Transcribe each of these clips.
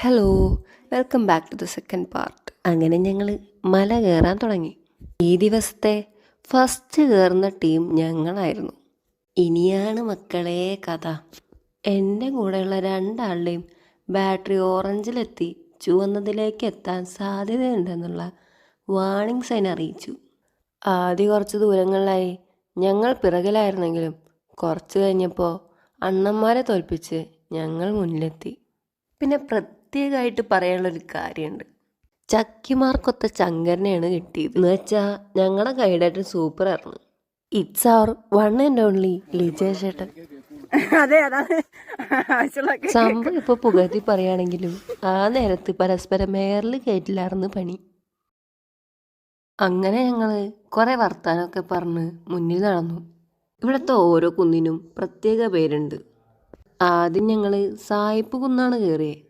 Hello, welcome back to the second part. അങ്ങനെ ഞങ്ങൾ മല കയറാൻ തുടങ്ങി. ഈ ദിവസത്തെ ഫസ്റ്റ് കയറുന്ന ടീം ഞങ്ങളായിരുന്നു. ഇനിയാണ് മക്കളെ കഥ. എൻ്റെ കൂടെയുള്ള രണ്ടാളുടെയും ബാറ്ററി ഓറഞ്ചിലെത്തി ചുവന്നതിലേക്ക് എത്താൻ സാധ്യതയുണ്ടെന്നുള്ള വാർണിംഗ് സൈൻ അറിയിച്ചു. ആദ്യ കുറച്ച് ദൂരങ്ങളിലായി ഞങ്ങൾ പിറകിലായിരുന്നെങ്കിലും കുറച്ച് കഴിഞ്ഞപ്പോൾ അണ്ണന്മാരെ തോൽപ്പിച്ച് ഞങ്ങൾ മുന്നിലെത്തി. പിന്നെ പ്രത്യേകമായിട്ട് പറയാനുള്ളൊരു കാര്യമുണ്ട്. ചക്കിമാർക്കൊത്ത ചങ്കരനെയാണ് കിട്ടിയത് എന്ന് വെച്ചാൽ ഞങ്ങളുടെ ഗൈഡായിട്ട് സൂപ്പറായിരുന്നു. It's our one and only Lijesh ഏട്ടൻ. സംഭവം ഇപ്പോൾ പുകഴ്ത്തി പറയുകയാണെങ്കിലും ആ നേരത്ത് പരസ്പരം മേറിൽ കയറ്റിലായിരുന്നു പണി. അങ്ങനെ ഞങ്ങൾ കുറേ വർത്താനമൊക്കെ പറഞ്ഞ് മുന്നിൽ നടന്നു. ഇവിടുത്തെ ഓരോ കുന്നിനും പ്രത്യേക പേരുണ്ട്. ആദ്യം ഞങ്ങൾ സായിപ്പ് കുന്നാണ് കയറിയത്.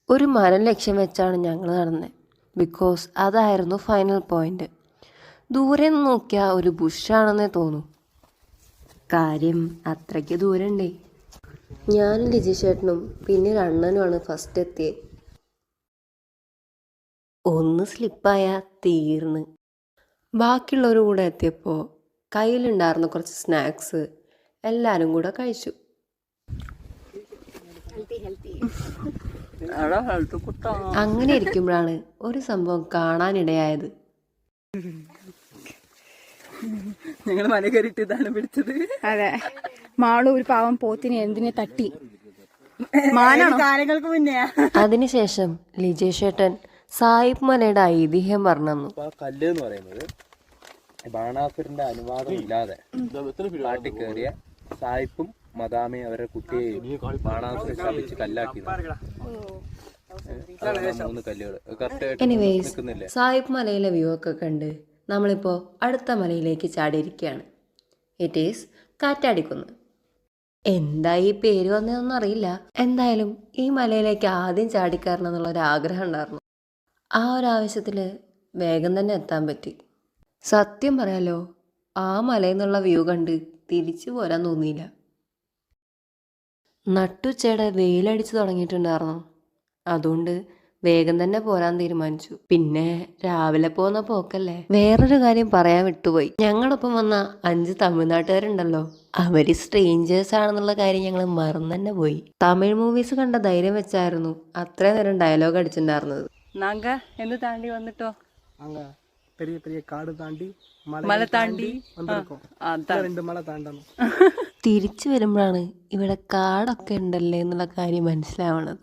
ഒരു മരം ലക്ഷ്യം വെച്ചാണ് ഞങ്ങൾ നടന്നത്. ബിക്കോസ് അതായിരുന്നു ഫൈനൽ പോയിന്റ്. ദൂരെ നിന്ന് നോക്കിയാൽ ഒരു ബുഷാണെന്നേ തോന്നും. കാര്യം അത്രയ്ക്ക് ദൂരമുണ്ടേ. ഞാനും ലിജിഷേട്ടനും പിന്നെ ഒരു അണ്ണനുമാണ് ഫസ്റ്റ് എത്തിയത്. ഒന്ന് സ്ലിപ്പായാൽ തീർന്ന്. ബാക്കിയുള്ളവരും കൂടെ എത്തിയപ്പോൾ കയ്യിലുണ്ടായിരുന്ന കുറച്ച് സ്നാക്സ് എല്ലാവരും കൂടെ കഴിച്ചു. അങ്ങനെ ഇരിക്കുമ്പോഴാണ് ഒരു സംഭവം കാണാനിടയായത്. ഞങ്ങൾ മല കയറിയിട്ട് ഇതാണ് പിടിച്ചത്. അതെ, മാളു ഒരു പാവം പോത്തിനെ എന്തിനെ തട്ടി കാലങ്ങൾക്ക് മുന്നേ. അതിനുശേഷം ലിജേഷേട്ടൻ സായിപ്പ് മലയുടെ ഐതിഹ്യം പറഞ്ഞു. കല്ല് എന്ന് പറയുന്നത് ബാണാസുരന്റെ അനുവാദം ഇല്ലാതെ കാട്ടിൽ കയറിയ സായിപ്പും മദാമയും അവരുടെ കുട്ടിയെ ബാണാസുര ശപിച്ച് കല്ലാക്കി. 3 കല്ലുകൾ. എനിവേസ്, സായിപ്പ് മലയിലെ വ്യൂ ഒക്കെ കണ്ട് നമ്മളിപ്പോൾ അടുത്ത മലയിലേക്ക് ചാടിയിരിക്കുകയാണ്. It is Kattadikunnu. എന്താ ഈ പേര് വന്നതെന്നൊന്നും അറിയില്ല. എന്തായാലും ഈ മലയിലേക്ക് ആദ്യം ചാടിക്കയറണം എന്നുള്ളൊരു ആഗ്രഹം ഉണ്ടായിരുന്നു. ആ ഒരു ആവശ്യത്തിൽ വേഗം തന്നെ എത്താൻ പറ്റി. സത്യം പറയാലോ, ആ മലയിൽ നിന്നുള്ള വ്യൂ കണ്ട് തിരിച്ചു പോരാൻ തോന്നിയില്ല. നട്ടുച്ചയുടെ വെയിലടിച്ച് തുടങ്ങിയിട്ടുണ്ടായിരുന്നു. അതുകൊണ്ട് വേഗം തന്നെ പോരാൻ തീരുമാനിച്ചു. പിന്നെ രാവിലെ പോകുന്ന പോക്കല്ലേ. വേറൊരു കാര്യം പറയാൻ വിട്ടുപോയി. ഞങ്ങളൊപ്പം വന്ന 5 തമിഴ്നാട്ടുകാരുണ്ടല്ലോ, അവര് സ്ട്രേഞ്ചേഴ്സ് ആണെന്നുള്ള കാര്യം ഞങ്ങൾ മറന്നു തന്നെ പോയി. തമിഴ് മൂവീസ് കണ്ട ധൈര്യം വെച്ചായിരുന്നു അത്രയും നേരം ഡയലോഗ് അടിച്ചിട്ടുണ്ടായിരുന്നത്. നാങ്ക എന്ത് താണ്ടി വന്നിട്ടോ பெரிய பெரிய காடு தாண்டி മല താണ്ടി வந்திருக்கோம். 2 மலை தாண்டணும். തിരിച്ചു വരുമ്പോഴാണ് ഇവിടെ കാടൊക്കെ ഉണ്ടല്ലേ എന്നുള്ള കാര്യം മനസ്സിലാവണത്.